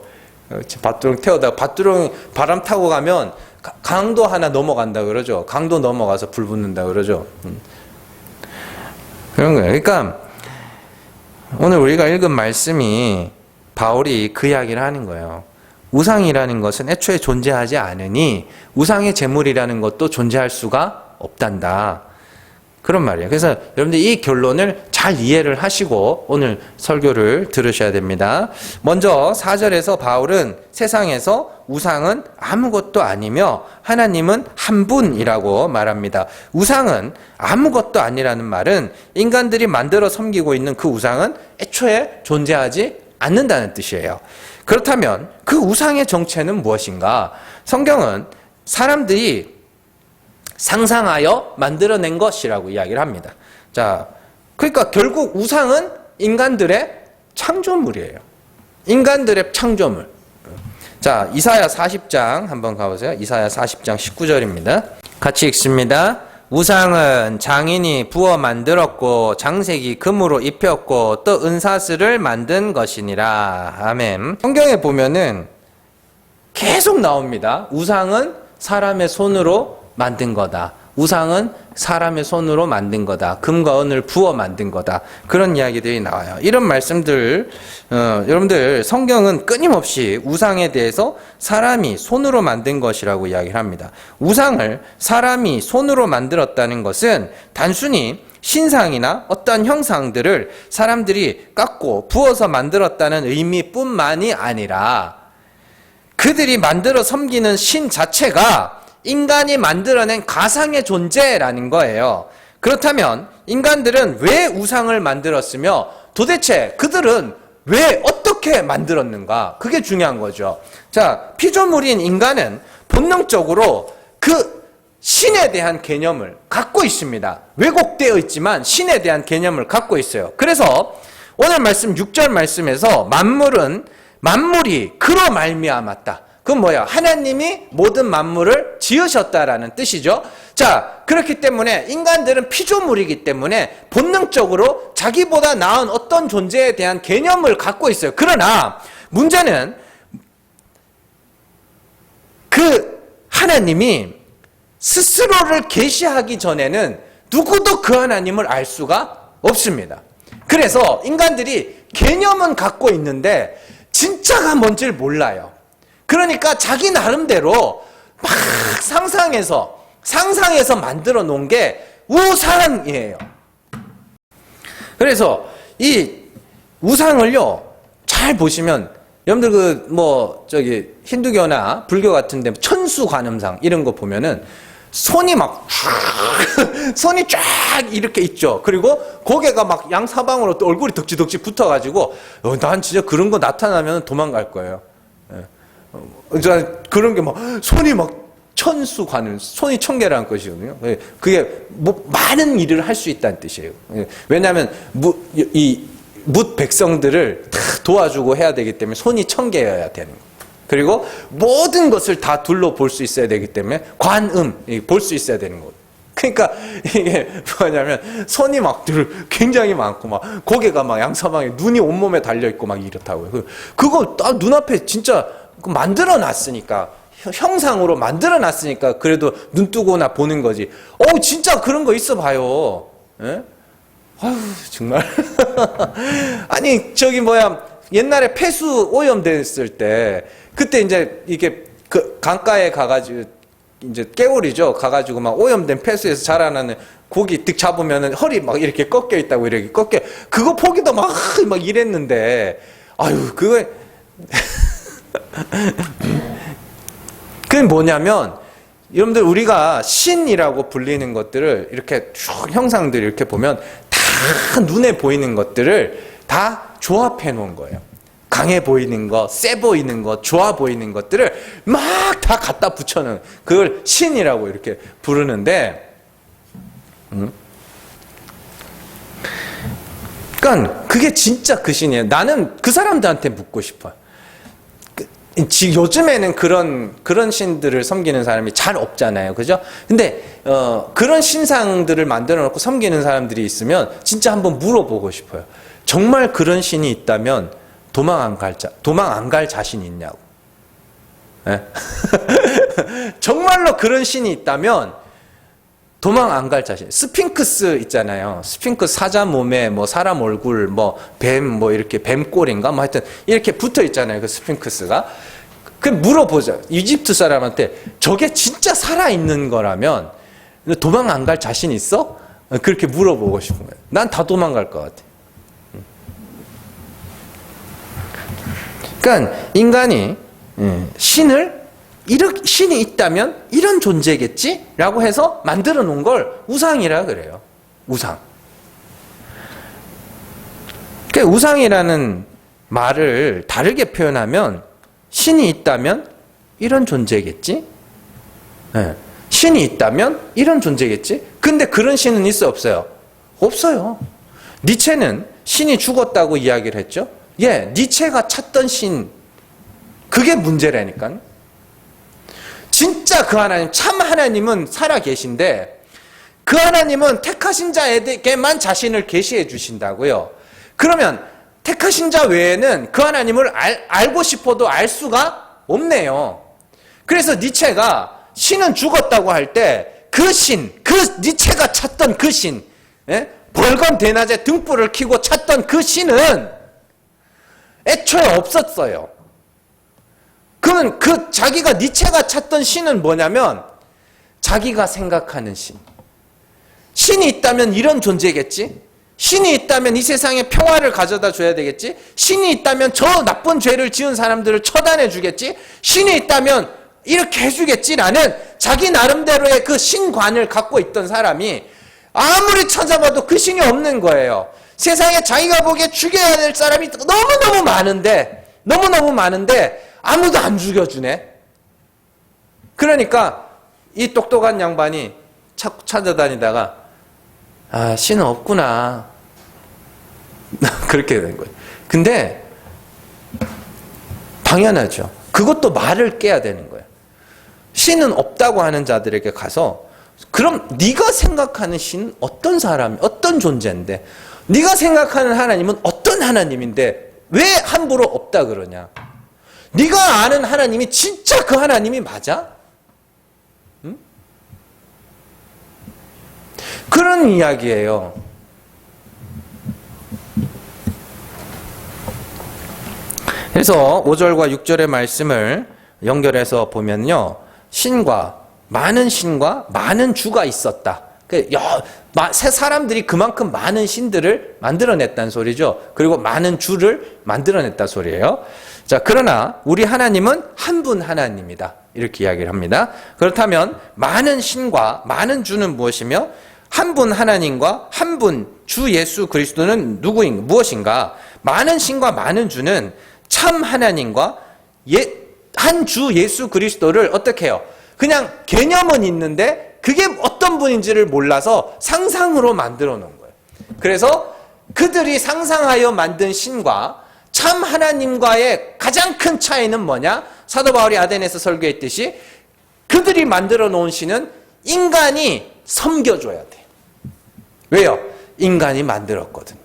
밭두렁 태우다가 밭두렁 바람 타고 가면 강도 하나 넘어간다 그러죠. 강도 넘어가서 불 붙는다 그러죠. 그런 거예요. 그러니까 오늘 우리가 읽은 말씀이 바울이 그 이야기를 하는 거예요. 우상이라는 것은 애초에 존재하지 않으니 우상의 제물이라는 것도 존재할 수가 없단다. 그런 말이에요. 그래서 여러분들 이 결론을 잘 이해를 하시고 오늘 설교를 들으셔야 됩니다. 먼저 4절에서 바울은 세상에서 우상은 아무것도 아니며 하나님은 한 분이라고 말합니다. 우상은 아무것도 아니라는 말은 인간들이 만들어 섬기고 있는 그 우상은 애초에 존재하지 않는다는 뜻이에요. 그렇다면 그 우상의 정체는 무엇인가? 성경은 사람들이 상상하여 만들어낸 것이라고 이야기를 합니다. 자, 그러니까 결국 우상은 인간들의 창조물이에요. 인간들의 창조물. 자, 이사야 40장 한번 가보세요. 이사야 40장 19절입니다. 같이 읽습니다. 우상은 장인이 부어 만들었고 장색이 금으로 입혔고 또 은사슬을 만든 것이니라. 아멘. 성경에 보면은 계속 나옵니다. 우상은 사람의 손으로 만든 거다. 우상은 사람의 손으로 만든 거다. 금과 은을 부어 만든 거다. 그런 이야기들이 나와요. 이런 말씀들, 여러분들 성경은 끊임없이 우상에 대해서 사람이 손으로 만든 것이라고 이야기를 합니다. 우상을 사람이 손으로 만들었다는 것은 단순히 신상이나 어떤 형상들을 사람들이 깎고 부어서 만들었다는 의미뿐만이 아니라 그들이 만들어 섬기는 신 자체가 인간이 만들어낸 가상의 존재라는 거예요. 그렇다면 인간들은 왜 우상을 만들었으며 도대체 그들은 왜 어떻게 만들었는가? 그게 중요한 거죠. 자, 피조물인 인간은 본능적으로 그 신에 대한 개념을 갖고 있습니다. 왜곡되어 있지만 신에 대한 개념을 갖고 있어요. 그래서 오늘 말씀 6절 말씀에서 만물이 그로 말미암았다. 그건 뭐야? 하나님이 모든 만물을 지으셨다라는 뜻이죠. 자, 그렇기 때문에 인간들은 피조물이기 때문에 본능적으로 자기보다 나은 어떤 존재에 대한 개념을 갖고 있어요. 그러나 문제는 그 하나님이 스스로를 계시하기 전에는 누구도 그 하나님을 알 수가 없습니다. 그래서 인간들이 개념은 갖고 있는데 진짜가 뭔지를 몰라요. 그러니까 자기 나름대로 막 상상해서 만들어 놓은 게 우상이에요. 그래서 이 우상을요, 잘 보시면 여러분들 힌두교나 불교 같은 데 천수관음상 이런 거 보면은 손이 쫙 이렇게 있죠. 그리고 고개가 막 양사방으로 또 얼굴이 덕지덕지 붙어가지고 난 진짜 그런 거 나타나면 도망갈 거예요. 그런 게 막 손이 막 천수관을, 손이 천개라는 것이거든요. 그게 뭐 많은 일을 할 수 있다는 뜻이에요. 왜냐하면 뭇 백성들을 다 도와주고 해야 되기 때문에 손이 천개여야 되는 거예요. 그리고 모든 것을 다 둘러 볼 수 있어야 되기 때문에 관음, 볼 수 있어야 되는 거예요. 그러니까 이게 뭐냐면 손이 막 굉장히 많고 막 고개가 막 양서방에 눈이 온몸에 달려있고 막 이렇다고요. 그거 딱 눈앞에 진짜 만들어 놨으니까, 형상으로 만들어 놨으니까 그래도 눈 뜨고나 보는 거지. 진짜 그런 거 있어 봐요. 예? 아유, 정말. 아니, 옛날에 폐수 오염됐을 때, 그때 이제 이게 그 강가에 가가지고, 이제 깨울이죠. 가가지고 막 오염된 폐수에서 자라나는 고기 득 잡으면은 허리 막 이렇게 꺾여 있다고 이렇게 그거 보기도 막 이랬는데, 아유, 그게 뭐냐면, 여러분들 우리가 신이라고 불리는 것들을 이렇게 쭉 형상들 이렇게 보면 다 눈에 보이는 것들을 다 조합해 놓은 거예요. 강해 보이는 거, 세 보이는 거, 좋아 보이는 것들을 막 다 갖다 붙여놓은, 그걸 신이라고 이렇게 부르는데, 그러니까 그게 진짜 그 신이에요. 나는 그 사람들한테 묻고 싶어요. 요즘에는 그런 신들을 섬기는 사람이 잘 없잖아요. 그죠? 근데, 그런 신상들을 만들어 놓고 섬기는 사람들이 있으면 진짜 한번 물어보고 싶어요. 정말 그런 신이 있다면 도망 안 갈 자신이 있냐고. 네? 정말로 그런 신이 있다면 도망 안 갈 자신. 스핑크스 있잖아요. 스핑크스 사자 몸에 뭐 사람 얼굴, 뭐 뱀, 뭐 이렇게 뱀꼴인가? 뭐 하여튼 이렇게 붙어 있잖아요. 그 스핑크스가. 그 물어보자. 이집트 사람한테 저게 진짜 살아있는 거라면 도망 안 갈 자신 있어? 그렇게 물어보고 싶은 거예요. 난 다 도망갈 것 같아. 그러니까 인간이 신이 있다면 이런 존재겠지라고 해서 만들어 놓은 걸 우상이라 그래요. 우상. 그러니까 우상이라는 말을 다르게 표현하면 신이 있다면 이런 존재겠지? 네. 신이 있다면 이런 존재겠지? 근데 그런 신은 있어 없어요? 없어요. 니체는 신이 죽었다고 이야기를 했죠? 니체가 찾던 신, 그게 문제라니까. 진짜 그 하나님, 참 하나님은 살아 계신데 그 하나님은 택하신 자에게만 자신을 계시해 주신다고요. 그러면 택하신 자 외에는 그 하나님을 알고 싶어도 알 수가 없네요. 그래서 니체가 신은 죽었다고 할 때 그 신, 그 니체가 찾던 그 신, 벌건 대낮에 등불을 켜고 찾던 그 신은 애초에 없었어요. 그러면 자기가 니체가 찾던 신은 뭐냐면 자기가 생각하는 신. 신이 있다면 이런 존재겠지? 신이 있다면 이 세상에 평화를 가져다 줘야 되겠지? 신이 있다면 저 나쁜 죄를 지은 사람들을 처단해 주겠지? 신이 있다면 이렇게 해주겠지라는 자기 나름대로의 그 신관을 갖고 있던 사람이 아무리 찾아봐도 그 신이 없는 거예요. 세상에 자기가 보기에 죽여야 될 사람이 너무너무 많은데 아무도 안 죽여주네. 그러니까 이 똑똑한 양반이 자꾸 찾아다니다가 신은 없구나. 그렇게 된 거예요. 근데 당연하죠. 그것도 말을 깨야 되는 거예요. 신은 없다고 하는 자들에게 가서 그럼 네가 생각하는 신은 어떤 사람이, 어떤 존재인데, 네가 생각하는 하나님은 어떤 하나님인데 왜 함부로 없다 그러냐? 네가 아는 하나님이 진짜 그 하나님이 맞아? 응? 그런 이야기예요. 그래서 5절과 6절의 말씀을 연결해서 보면요, 많은 신과 많은 주가 있었다. 사람들이 그만큼 많은 신들을 만들어냈다는 소리죠. 그리고 많은 주를 만들어냈다 소리예요. 자, 그러나 우리 하나님은 한 분 하나님이다. 이렇게 이야기를 합니다. 그렇다면 많은 신과 많은 주는 무엇이며 한 분 하나님과 한 분 주 예수 그리스도는 무엇인가? 많은 신과 많은 주는 참 하나님과 한 주 예수 그리스도를 어떻게 해요? 그냥 개념은 있는데 그게 어떤 분인지를 몰라서 상상으로 만들어 놓은 거예요. 그래서 그들이 상상하여 만든 신과 참 하나님과의 가장 큰 차이는 뭐냐? 사도 바울이 아덴에서 설교했듯이 그들이 만들어 놓은 신은 인간이 섬겨줘야 돼. 왜요? 인간이 만들었거든요.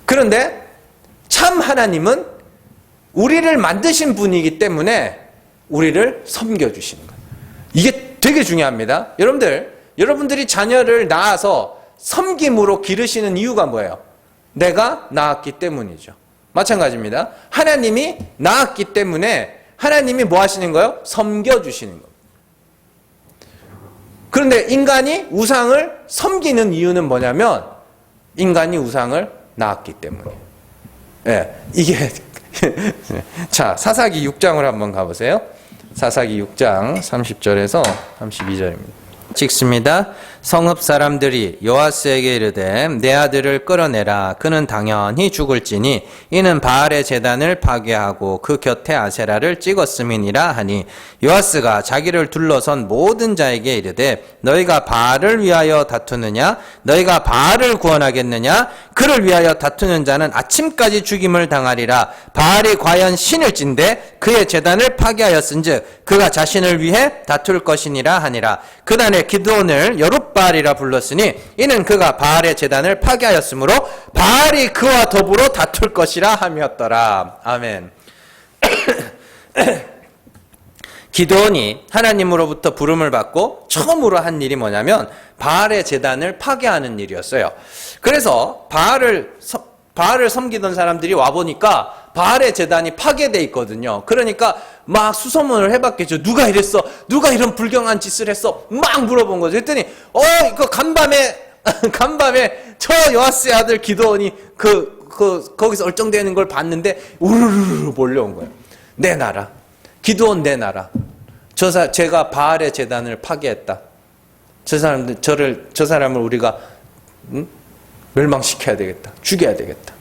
그런데 참 하나님은 우리를 만드신 분이기 때문에 우리를 섬겨주시는 거예요. 이게 되게 중요합니다. 여러분들이 자녀를 낳아서 섬김으로 기르시는 이유가 뭐예요? 내가 낳았기 때문이죠. 마찬가지입니다. 하나님이 낳았기 때문에 하나님이 뭐 하시는 거예요? 섬겨주시는 겁니다. 그런데 인간이 우상을 섬기는 이유는 뭐냐면 인간이 우상을 낳았기 때문이에요. 네, 이게 자, 사사기 6장을 한번 가보세요. 사사기 6장 30절에서 32절입니다. 찍습니다. 성읍 사람들이 요아스에게 이르되 내 아들을 끌어내라. 그는 당연히 죽을지니 이는 바알의 제단을 파괴하고 그 곁에 아세라를 찍었음이니라 하니 요아스가 자기를 둘러선 모든 자에게 이르되 너희가 바알을 위하여 다투느냐? 너희가 바알을 구원하겠느냐? 그를 위하여 다투는 자는 아침까지 죽임을 당하리라. 바알이 과연 신일진데 그의 제단을 파괴하였은즉 그가 자신을 위해 다툴 것이니라 하니라. 그날에 기드온을 여룻바알이라 불렀으니 이는 그가 바알의 제단을 파괴하였으므로 바알이 그와 더불어 다툴 것이라 함이었더라. 아멘. 기드온이 하나님으로부터 부름을 받고 처음으로 한 일이 뭐냐면 바알의 제단을 파괴하는 일이었어요. 그래서 바알을 섬기던 사람들이 와보니까 바알의 제단이 파괴돼 있거든요. 그러니까 막 수소문을 해봤겠죠. 누가 이랬어? 누가 이런 불경한 짓을 했어? 막 물어본 거죠. 그랬더니 이거 간밤에 저 요아스의 아들 기드온이 거기서 얼쩡대는 걸 봤는데 우르르르 몰려온 거예요. 내 나라. 기드온 내 나라. 제가 바알의 제단을 파괴했다. 저 사람을 우리가 멸망시켜야 되겠다. 죽여야 되겠다.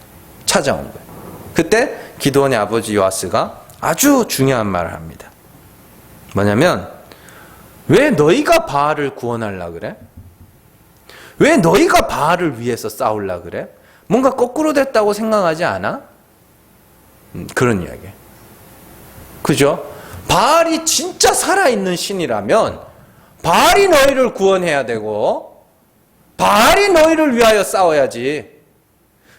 찾아온 거예요. 그때 기드온의 아버지 요아스가 아주 중요한 말을 합니다. 뭐냐면 왜 너희가 바알을 구원하려 그래? 왜 너희가 바알을 위해서 싸우려 그래? 뭔가 거꾸로 됐다고 생각하지 않아? 그런 이야기예요. 그죠? 바알이 진짜 살아있는 신이라면 바알이 너희를 구원해야 되고 바알이 너희를 위하여 싸워야지.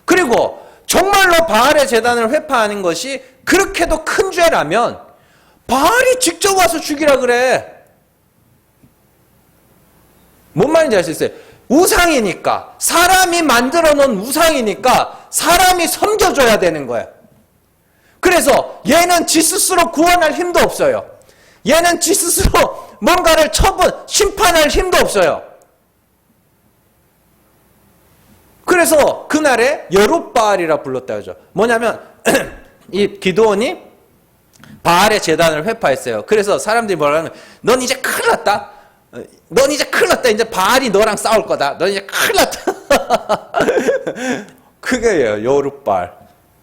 그리고 정말로 바알의 제단을 회파하는 것이 그렇게도 큰 죄라면 바알이 직접 와서 죽이라 그래. 뭔 말인지 알 수 있어요? 우상이니까, 사람이 만들어 놓은 우상이니까 사람이 섬겨줘야 되는 거예요. 그래서 얘는 지 스스로 구원할 힘도 없어요. 얘는 지 스스로 뭔가를 심판할 힘도 없어요. 그래서 그날에 여룻바알이라 불렀다 하죠. 뭐냐면 이 기드온이 바알의 제단을 회파했어요. 그래서 사람들이 뭐라 하면 넌 이제 큰일 났다. 넌 이제 큰일 났다. 이제 바알이 너랑 싸울 거다. 넌 이제 큰일 났다. 그게요. 여룻바알.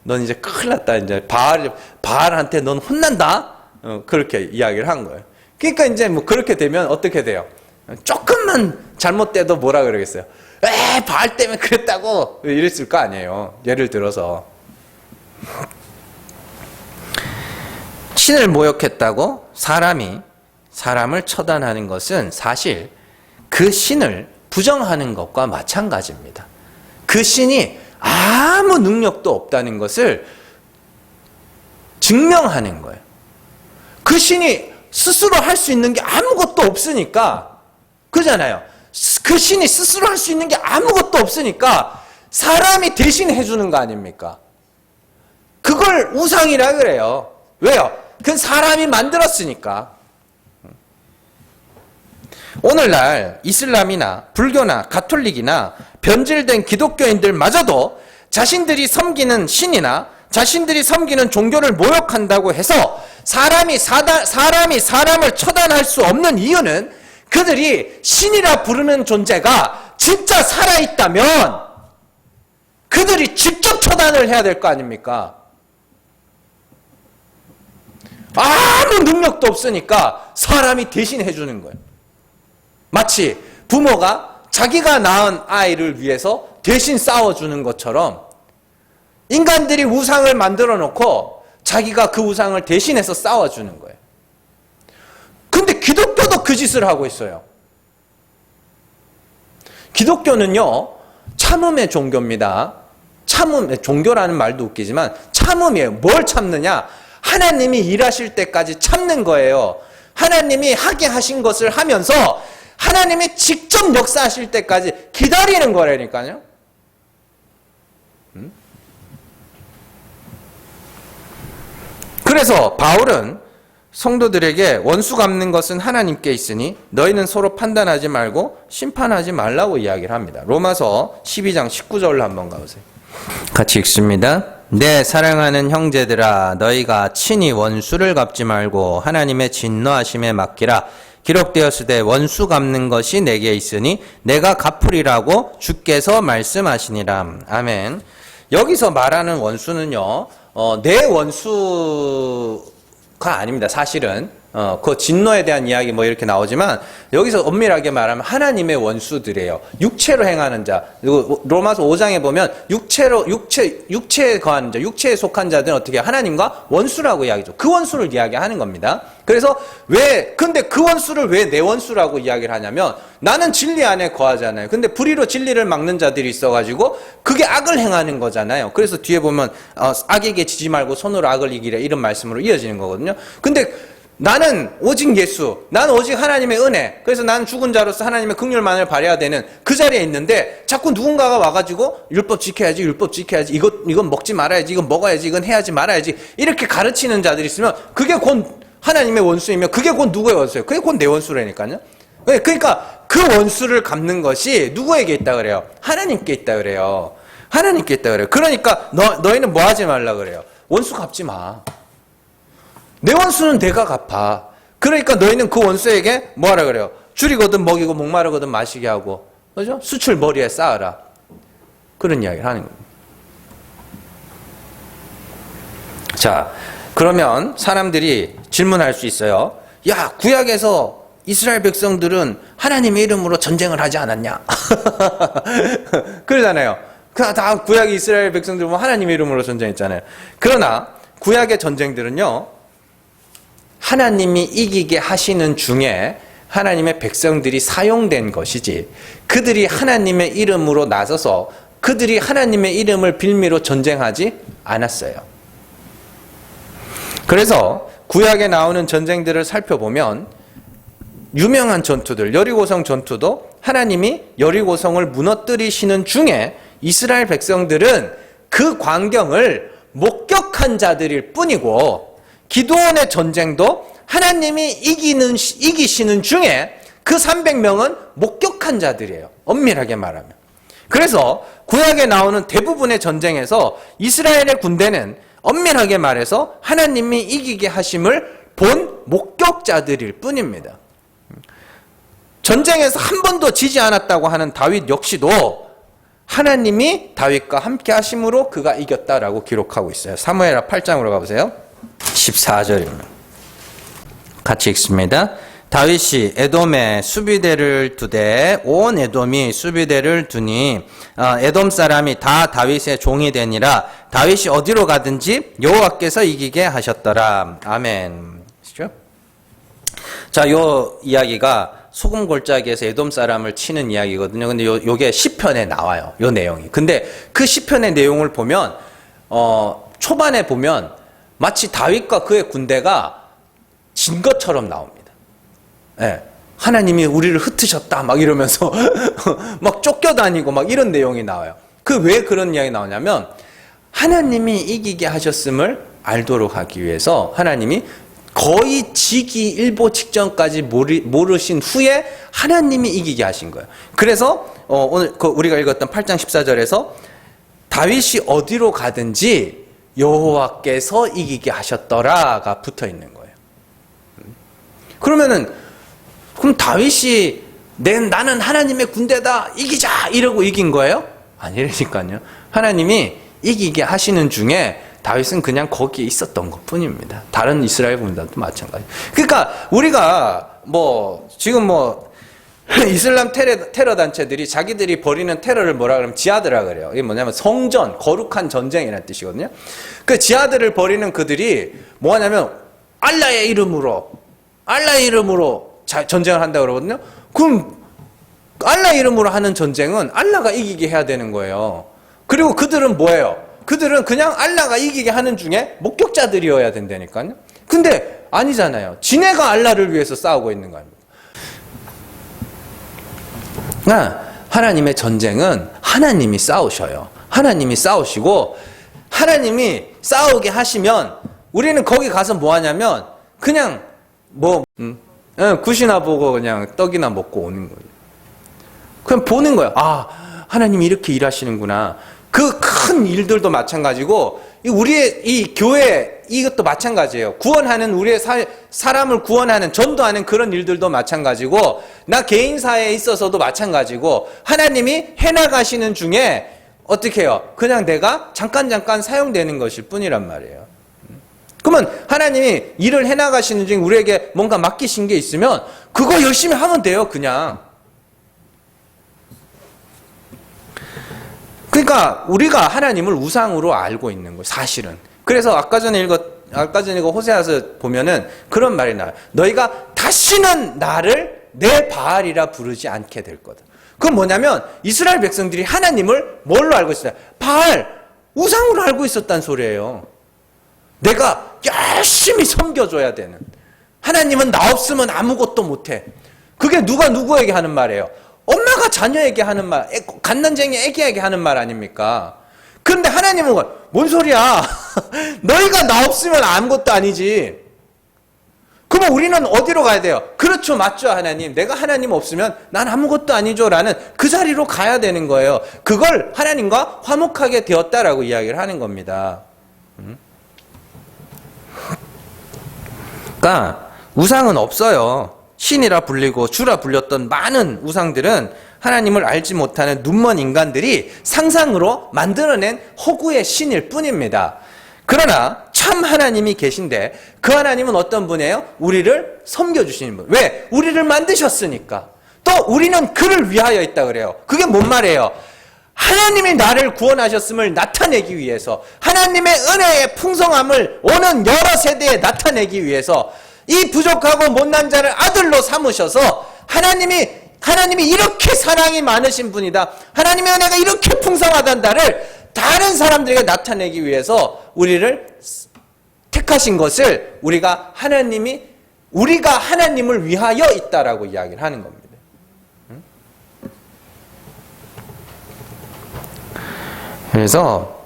넌 이제 큰일 났다. 이제 바알한테 넌 혼난다. 그렇게 이야기를 한 거예요. 그러니까 이제 뭐 그렇게 되면 어떻게 돼요? 조금만 잘못돼도 뭐라 그러겠어요? 바알 때문에 그랬다고 이랬을 거 아니에요. 예를 들어서 신을 모욕했다고 사람을 처단하는 것은 사실 그 신을 부정하는 것과 마찬가지입니다. 그 신이 아무 능력도 없다는 것을 증명하는 거예요. 그 신이 스스로 할 수 있는 게 아무것도 없으니까, 그잖아요. 그 신이 스스로 할 수 있는 게 아무것도 없으니까 사람이 대신 해주는 거 아닙니까? 그걸 우상이라 그래요. 왜요? 그건 사람이 만들었으니까. 오늘날 이슬람이나 불교나 가톨릭이나 변질된 기독교인들마저도 자신들이 섬기는 신이나 자신들이 섬기는 종교를 모욕한다고 해서 사람이 사람을 처단할 수 없는 이유는 그들이 신이라 부르는 존재가 진짜 살아있다면 그들이 직접 처단을 해야 될 거 아닙니까? 아무 능력도 없으니까 사람이 대신 해주는 거예요. 마치 부모가 자기가 낳은 아이를 위해서 대신 싸워주는 것처럼 인간들이 우상을 만들어 놓고 자기가 그 우상을 대신해서 싸워주는 거예요. 근데 기독교도 그 짓을 하고 있어요. 기독교는요, 참음의 종교입니다. 종교라는 말도 웃기지만 참음이에요. 뭘 참느냐? 하나님이 일하실 때까지 참는 거예요. 하나님이 하게 하신 것을 하면서 하나님이 직접 역사하실 때까지 기다리는 거라니까요. 그래서 바울은 성도들에게 원수 갚는 것은 하나님께 있으니 너희는 서로 판단하지 말고 심판하지 말라고 이야기를 합니다. 로마서 12장 19절로 한번 가보세요. 같이 읽습니다. 내 사랑하는 형제들아, 너희가 친히 원수를 갚지 말고 하나님의 진노하심에 맡기라. 기록되었으되 원수 갚는 것이 내게 있으니 내가 갚으리라고 주께서 말씀하시니라. 아멘. 여기서 말하는 원수는요, 내 원수가 아닙니다. 사실은 그 진노에 대한 이야기 뭐 이렇게 나오지만 여기서 엄밀하게 말하면 하나님의 원수들이에요. 육체로 행하는 자. 로마서 5장에 보면 육체에 거하는 자, 육체에 속한 자들은 어떻게 하나님과 원수라고 이야기죠. 그 원수를 이야기하는 겁니다. 그래서 근데 그 원수를 왜 내 원수라고 이야기를 하냐면 나는 진리 안에 거하잖아요. 근데 불의로 진리를 막는 자들이 있어가지고 그게 악을 행하는 거잖아요. 그래서 뒤에 보면 악에게 지지 말고 손으로 악을 이기라 이런 말씀으로 이어지는 거거든요. 근데 나는 오직 예수, 나는 오직 하나님의 은혜, 그래서 나는 죽은 자로서 하나님의 긍휼만을 발해야 되는 그 자리에 있는데 자꾸 누군가가 와가지고 율법 지켜야지, 이건 먹지 말아야지, 이건 먹어야지, 이건 해야지 말아야지 이렇게 가르치는 자들이 있으면 그게 곧 하나님의 원수이며 그게 곧 누구의 원수예요? 그게 곧 내 원수라니까요. 그러니까 그 원수를 갚는 것이 누구에게 있다 그래요? 하나님께 있다 그래요. 하나님께 있다 그래요. 그러니까 너희는 뭐 하지 말라 그래요? 원수 갚지 마. 내 원수는 내가 갚아. 그러니까 너희는 그 원수에게 뭐 하라 그래요? 줄이거든 먹이고 목마르거든 마시게 하고, 그죠? 수출 머리에 쌓아라. 그런 이야기를 하는 겁니다. 자, 그러면 사람들이 질문할 수 있어요. 야, 구약에서 이스라엘 백성들은 하나님의 이름으로 전쟁을 하지 않았냐? 그러잖아요. 다 구약의 이스라엘 백성들은 하나님의 이름으로 전쟁했잖아요. 그러나 구약의 전쟁들은요, 하나님이 이기게 하시는 중에 하나님의 백성들이 사용된 것이지 그들이 하나님의 이름으로 나서서 그들이 하나님의 이름을 빌미로 전쟁하지 않았어요. 그래서 구약에 나오는 전쟁들을 살펴보면 유명한 전투들, 여리고성 전투도 하나님이 여리고성을 무너뜨리시는 중에 이스라엘 백성들은 그 광경을 목격한 자들일 뿐이고 기드온의 전쟁도 하나님이 이기시는 중에 그 300명은 목격한 자들이에요. 엄밀하게 말하면. 그래서 구약에 나오는 대부분의 전쟁에서 이스라엘의 군대는 엄밀하게 말해서 하나님이 이기게 하심을 본 목격자들일 뿐입니다. 전쟁에서 한 번도 지지 않았다고 하는 다윗 역시도 하나님이 다윗과 함께 하심으로 그가 이겼다라고 기록하고 있어요. 사무엘하 8장으로 가보세요. 14절입니다. 같이 읽습니다. 다윗이 에돔에 수비대를 두되 온 에돔이 수비대를 두니 에돔 사람이 다 다윗의 종이 되니라. 다윗이 어디로 가든지 여호와께서 이기게 하셨더라. 아멘. 자, 요 이야기가 소금 골짜기에서 에돔 사람을 치는 이야기거든요. 근데 요게 시편에 나와요. 요 내용이. 근데 그 시편의 내용을 보면 초반에 보면 마치 다윗과 그의 군대가 진 것처럼 나옵니다. 예. 하나님이 우리를 흩으셨다 막 이러면서 막 쫓겨다니고 막 이런 내용이 나와요. 왜 그런 이야기 나오냐면 하나님이 이기게 하셨음을 알도록 하기 위해서 하나님이 거의 지기 일보 직전까지 모르신 후에 하나님이 이기게 하신 거예요. 그래서 오늘 우리가 읽었던 8장 14절에서 다윗이 어디로 가든지 여호와께서 이기게 하셨더라가 붙어 있는 거예요. 그럼 다윗이 나는 하나님의 군대다 이기자 이러고 이긴 거예요? 아니라니까요. 하나님이 이기게 하시는 중에 다윗은 그냥 거기에 있었던 것 뿐입니다. 다른 이스라엘 군단도 마찬가지. 그러니까 우리가 지금 이슬람 테러 단체들이 자기들이 벌이는 테러를 뭐라 그러면 지하드라 그래요. 이게 뭐냐면 성전, 거룩한 전쟁이라는 뜻이거든요. 그 지하드를 벌이는 그들이 뭐 하냐면 알라의 이름으로 전쟁을 한다고 그러거든요. 그럼 알라 이름으로 하는 전쟁은 알라가 이기게 해야 되는 거예요. 그리고 그들은 뭐예요? 그들은 그냥 알라가 이기게 하는 중에 목격자들이어야 된다니까요. 근데 아니잖아요. 지네가 알라를 위해서 싸우고 있는 거 아닙니까? 하나님의 전쟁은 하나님이 싸우셔요. 하나님이 싸우시고 하나님이 싸우게 하시면 우리는 거기 가서 뭐 하냐면 그냥 굿이나 보고 그냥 떡이나 먹고 오는 거예요. 그냥 보는 거예요. 하나님이 이렇게 일하시는구나. 그 큰 일들도 마찬가지고 우리의 이 교회 이것도 마찬가지예요. 구원하는 우리의 사람을 구원하는 전도하는 그런 일들도 마찬가지고 나 개인사에 있어서도 마찬가지고 하나님이 해나가시는 중에 어떻게 해요? 그냥 내가 잠깐 사용되는 것일 뿐이란 말이에요. 그러면 하나님이 일을 해나가시는 중에 우리에게 뭔가 맡기신 게 있으면 그거 열심히 하면 돼요. 그냥. 그러니까 우리가 하나님을 우상으로 알고 있는 거예요. 사실은. 그래서 아까 전에 읽은 호세아서 보면은 그런 말이 나와요. 너희가 다시는 나를 내 바알이라 부르지 않게 될 거다. 그건 뭐냐면 이스라엘 백성들이 하나님을 뭘로 알고 있어요? 바알, 우상으로 알고 있었단 소리예요. 내가 열심히 섬겨줘야 되는. 하나님은 나 없으면 아무것도 못해. 그게 누가 누구에게 하는 말이에요? 엄마가 자녀에게 하는 말, 갓난쟁이 애기에게 하는 말 아닙니까? 그런데 하나님은 뭔 소리야? 너희가 나 없으면 아무것도 아니지. 그러면 우리는 어디로 가야 돼요? 그렇죠, 맞죠, 하나님. 내가 하나님 없으면 난 아무것도 아니죠 라는 그 자리로 가야 되는 거예요. 그걸 하나님과 화목하게 되었다라고 이야기를 하는 겁니다. 그러니까 우상은 없어요. 신이라 불리고 주라 불렸던 많은 우상들은 하나님을 알지 못하는 눈먼 인간들이 상상으로 만들어낸 허구의 신일 뿐입니다. 그러나 참 하나님이 계신데 그 하나님은 어떤 분이에요? 우리를 섬겨주시는 분. 왜? 우리를 만드셨으니까. 또 우리는 그를 위하여 있다 그래요. 그게 뭔 말이에요? 하나님이 나를 구원하셨음을 나타내기 위해서, 하나님의 은혜의 풍성함을 오는 여러 세대에 나타내기 위해서 이 부족하고 못난 자를 아들로 삼으셔서 하나님이 이렇게 사랑이 많으신 분이다. 하나님의 은혜가 이렇게 풍성하단다를 다른 사람들에게 나타내기 위해서 우리를 택하신 것을 우리가 하나님을 위하여 있다라고 이야기를 하는 겁니다. 그래서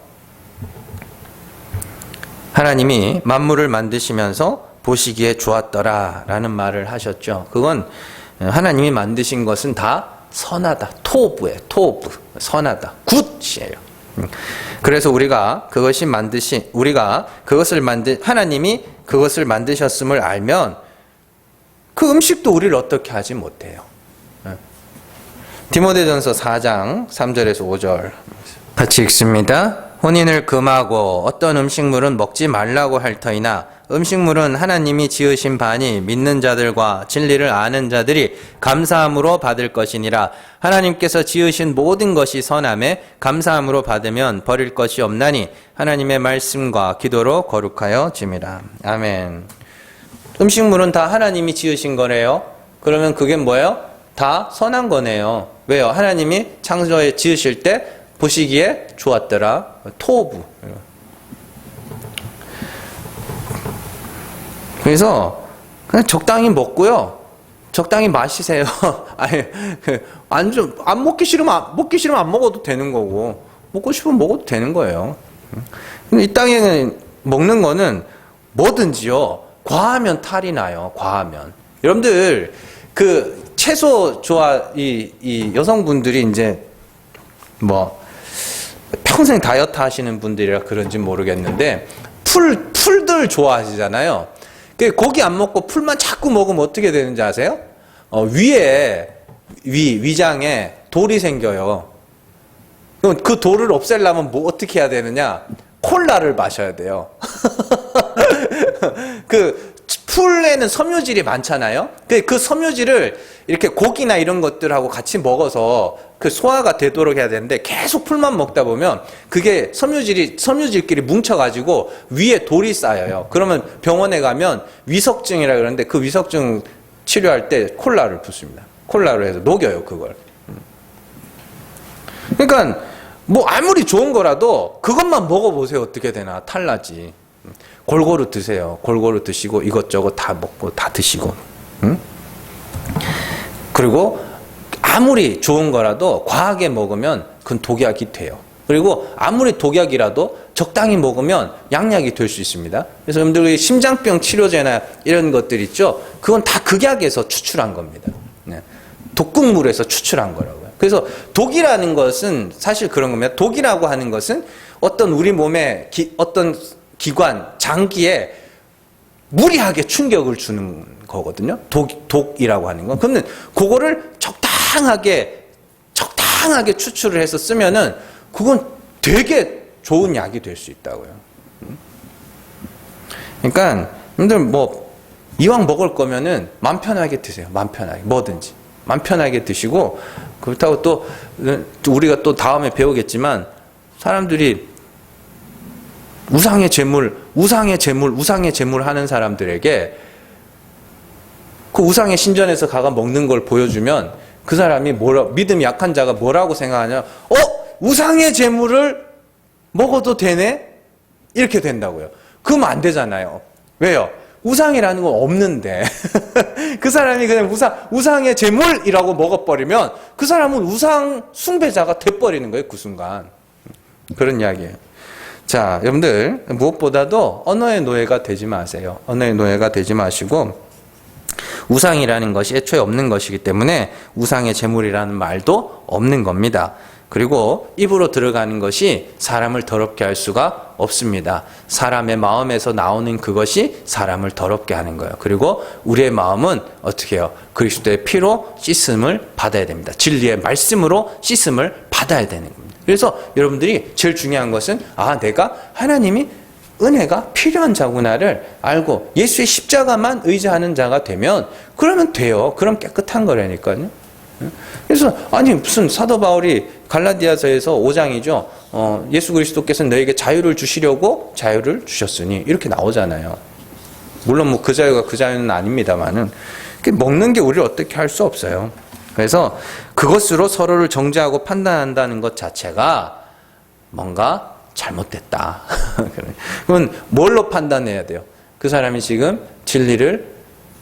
하나님이 만물을 만드시면서 보시기에 좋았더라 라는 말을 하셨죠. 그건 하나님이 만드신 것은 다 선하다. 토브예요. 토브. 선하다. 굿이에요. 그래서 하나님이 그것을 만드셨음을 알면 그 음식도 우리를 어떻게 하지 못해요. 디모데전서 4장 3절에서 5절 같이 읽습니다. 혼인을 금하고 어떤 음식물은 먹지 말라고 할 터이나 음식물은 하나님이 지으신 바니 믿는 자들과 진리를 아는 자들이 감사함으로 받을 것이니라. 하나님께서 지으신 모든 것이 선함에 감사함으로 받으면 버릴 것이 없나니 하나님의 말씀과 기도로 거룩하여 짐이라. 아멘. 음식물은 다 하나님이 지으신 거래요. 그러면 그게 뭐예요? 다 선한 거네요. 왜요? 하나님이 창조에 지으실 때 보시기에 좋았더라. 토부. 그래서 그냥 적당히 먹고요. 적당히 마시세요. 아니, 안 먹기 싫으면 안 먹어도 되는 거고, 먹고 싶으면 먹어도 되는 거예요. 근데 이 땅에 먹는 거는 뭐든지요. 과하면 탈이 나요. 과하면. 여러분들 그 채소 이 여성분들이 이제 평생 다이어트 하시는 분들이라 그런지 모르겠는데 풀들 좋아하시잖아요. 고기 안 먹고 풀만 자꾸 먹으면 어떻게 되는지 아세요? 위장에 돌이 생겨요. 그럼 그 돌을 없애려면 어떻게 해야 되느냐? 콜라를 마셔야 돼요. 그 풀에는 섬유질이 많잖아요. 그 섬유질을 이렇게 고기나 이런 것들하고 같이 먹어서 그 소화가 되도록 해야 되는데 계속 풀만 먹다 보면 그게 섬유질끼리 뭉쳐가지고 위에 돌이 쌓여요. 그러면 병원에 가면 위석증이라 그러는데 그 위석증 치료할 때 콜라를 붓습니다. 콜라로 해서 녹여요, 그걸. 그러니까 뭐 아무리 좋은 거라도 그것만 먹어보세요. 어떻게 되나. 탈나지. 골고루 드세요. 골고루 드시고 이것저것 다 먹고 다 드시고. 응? 그리고 아무리 좋은 거라도 과하게 먹으면 그건 독약이 돼요. 그리고 아무리 독약이라도 적당히 먹으면 양약이 될 수 있습니다. 그래서 여러분들이 심장병 치료제나 이런 것들 있죠. 그건 다 극약에서 추출한 겁니다. 네. 독극물에서 추출한 거라고요. 그래서 독이라는 것은 사실 그런 겁니다. 독이라고 하는 것은 어떤 우리 몸에 어떤 기관, 장기에 무리하게 충격을 주는 거거든요. 독이라고 하는 건. 그러면 그거를 적당하게 추출을 해서 쓰면은 그건 되게 좋은 약이 될 수 있다고요. 그러니까 여러분들 뭐 이왕 먹을 거면은 맘 편하게 드세요. 맘 편하게 뭐든지 맘 편하게 드시고 그렇다고 또 우리가 또 다음에 배우겠지만 사람들이 우상의 제물 하는 사람들에게 그 우상의 신전에서 가가 먹는 걸 보여주면 그 사람이 믿음이 약한 자가 뭐라고 생각하냐? 우상의 제물을 먹어도 되네? 이렇게 된다고요. 그러면 안 되잖아요. 왜요? 우상이라는 건 없는데 그 사람이 그냥 우상의 제물이라고 먹어버리면 그 사람은 우상 숭배자가 돼버리는 거예요. 그 순간. 그런 이야기예요. 자, 여러분들 무엇보다도 언어의 노예가 되지 마세요. 언어의 노예가 되지 마시고 우상이라는 것이 애초에 없는 것이기 때문에 우상의 제물이라는 말도 없는 겁니다. 그리고 입으로 들어가는 것이 사람을 더럽게 할 수가 없습니다. 사람의 마음에서 나오는 그것이 사람을 더럽게 하는 거예요. 그리고 우리의 마음은 어떻게 해요? 그리스도의 피로 씻음을 받아야 됩니다. 진리의 말씀으로 씻음을 받아야 되는 겁니다. 그래서 여러분들이 제일 중요한 것은 내가 하나님이 은혜가 필요한 자구나를 알고 예수의 십자가만 의지하는 자가 되면 그러면 돼요. 그럼 깨끗한 거라니까요. 그래서 무슨 사도 바울이 갈라디아서에서 5장이죠. 예수 그리스도께서는 너에게 자유를 주시려고 자유를 주셨으니 이렇게 나오잖아요. 물론 뭐 그 자유가 그 자유는 아닙니다만은 먹는 게 우리를 어떻게 할 수 없어요. 그래서 그것으로 서로를 정죄하고 판단한다는 것 자체가 뭔가 잘못됐다. 그건 뭘로 판단해야 돼요? 그 사람이 지금 진리를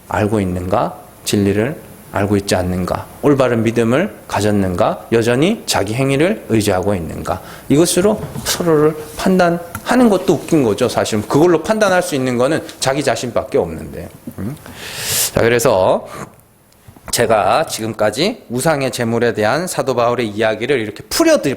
알고 있는가? 진리를 알고 있지 않는가? 올바른 믿음을 가졌는가? 여전히 자기 행위를 의지하고 있는가? 이것으로 서로를 판단하는 것도 웃긴 거죠. 사실 그걸로 판단할 수 있는 거는 자기 자신밖에 없는데. 자, 그래서 제가 지금까지 우상의 제물에 대한 사도 바울의 이야기를 이렇게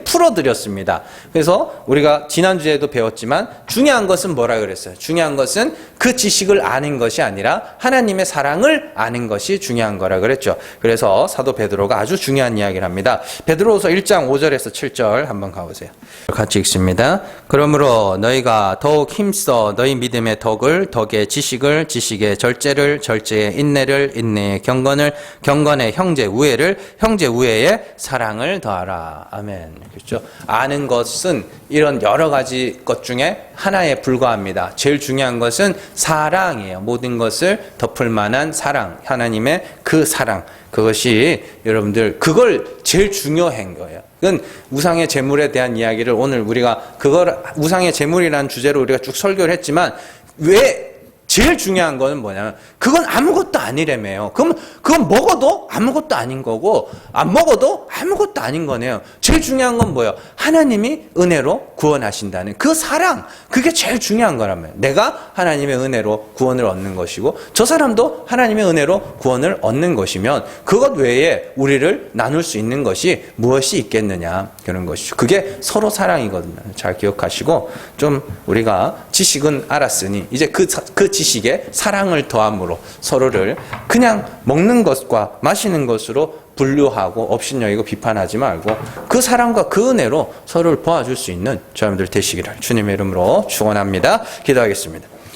풀어드렸습니다. 그래서 우리가 지난주에도 배웠지만 중요한 것은 뭐라 그랬어요? 중요한 것은 그 지식을 아는 것이 아니라 하나님의 사랑을 아는 것이 중요한 거라 그랬죠. 그래서 사도 베드로가 아주 중요한 이야기를 합니다. 베드로후서 1장 5절에서 7절 한번 가보세요. 같이 읽습니다. 그러므로 너희가 더욱 힘써 너희 믿음의 덕의 지식을 지식의 절제를 절제의 인내를 인내의 경건의 형제 우애에 사랑을 더하라. 아멘. 그렇죠? 아는 것은 이런 여러 가지 것 중에 하나에 불과합니다. 제일 중요한 것은 사랑이에요. 모든 것을 덮을 만한 사랑. 하나님의 그 사랑. 그것이 여러분들 그걸 제일 중요한 거예요. 그건 우상의 제물에 대한 이야기를 오늘 우리가 그걸 우상의 제물이라는 주제로 우리가 쭉 설교를 했지만 왜 제일 중요한 거는 뭐냐면 그건 아무것도 아니래매요. 그건 먹어도 아무것도 아닌 거고 안 먹어도 아무것도 아닌 거네요. 제일 중요한 건 뭐예요? 하나님이 은혜로 구원하신다는 그 사랑. 그게 제일 중요한 거라면 내가 하나님의 은혜로 구원을 얻는 것이고 저 사람도 하나님의 은혜로 구원을 얻는 것이면 그것 외에 우리를 나눌 수 있는 것이 무엇이 있겠느냐 그런 것이죠. 그게 서로 사랑이거든요. 잘 기억하시고 좀 우리가 지식은 알았으니 이제 그 지식 지식에 사랑을 더함으로 서로를 그냥 먹는 것과 마시는 것으로 분류하고 업신여기고 비판하지 말고 그 사랑과 그 은혜로 서로를 도와줄 수 있는 저여러분들 되시기를 주님의 이름으로 축원합니다. 기도하겠습니다.